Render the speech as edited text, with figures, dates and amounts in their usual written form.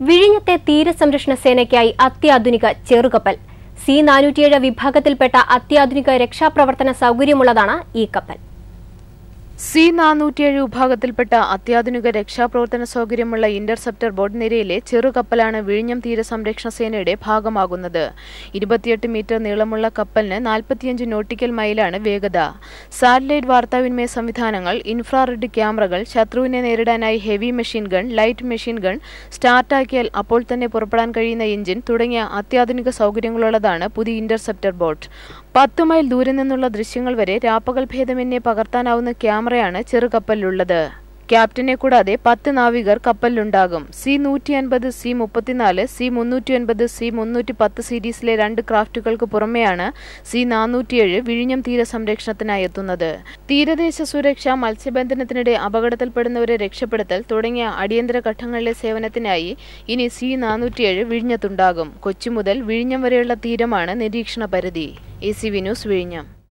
വിഴിഞ്ഞത്തെ തീരസംരക്ഷണ സേനയ്ക്കായി അത്യാധുനിക ചെറുകപ്പൽ C-407 വിഭാഗത്തിൽപ്പെട്ട അത്യാധുനിക രക്ഷാപ്രവർത്തന സൗകര്യമുള്ളതാണ് ഈ കപ്പൽ. C-407 വിഭാഗത്തിൽപ്പെട്ട അത്യാധുനിക രക്ഷാപ്രവർത്തന സൗകര്യമുള്ള ഇന്റർസെപ്റ്റർ ബോട്ട് നിരയിലെ ചെറുകപ്പലാണ് വിഴിഞ്ഞം തീരസംരക്ഷണ സേനയുടെ ഭാഗമാകുന്നത്. 28 മീറ്റർ നീളമുള്ള കപ്പലിന് 45 നോട്ടിക്കൽ മൈലാണ് വേഗത. സാറ്റലൈറ്റ് വാർത്താവിനിമയ സംവിധാനങ്ങൾ, ഇൻഫ്രാറെഡ് ക്യാമറകൾ, ശത്രുവിനെ നേരിടാനായി heavy machine gun, light machine gun, സ്റ്റാർട്ടാക്കിയാൽ അപ്പോൾ തന്നെ പുറപ്പെടാൻ കഴിയുന്ന എഞ്ചിൻ തുടങ്ങിയ അത്യാധുനിക സൗകര്യങ്ങളുള്ളതാണ് പുതിയ ഇന്റർസെപ്റ്റർ ബോട്ട്. 10 മൈൽ ദൂരെ നിന്നുള്ള ദൃശ്യങ്ങൾ വരെ രാപ്പകൽ ഭേദമന്യേ പകർത്താനാവുന്ന ക്യാമറയാണ് ചെറുകപ്പലിലുള്ളത്. ക്യാപ്റ്റനെ കൂടാതെ 10 നാവികർ കപ്പലിലുണ്ടാകും. C-150, C-34, C-309, C-310 സീരീസിലെ 2 ക്രാഫ്റ്റുകൾക്ക് പുറമെയാണ് C-407 വിഴിഞ്ഞം തീരസംരക്ഷണത്തിനായി എത്തുന്നത്. തീരദേശ സുരക്ഷ, മത്സ്യബന്ധനത്തിനിടെ അപകടത്തിൽപ്പെടുന്നവരെ രക്ഷപ്പെടുത്തൽ തുടങ്ങിയ അടിയന്തര ഘട്ടങ്ങളിലെ സേവനത്തിനായി ഇനി C-407 വിഴിഞ്ഞത്തുണ്ടാകും. കൊച്ചി മുതൽ വിഴിഞ്ഞം വരെയുള്ള തീരമാണ് നിരീക്ഷണ പരിധി. ACV ന്യൂസ്, വിഴിഞ്ഞം.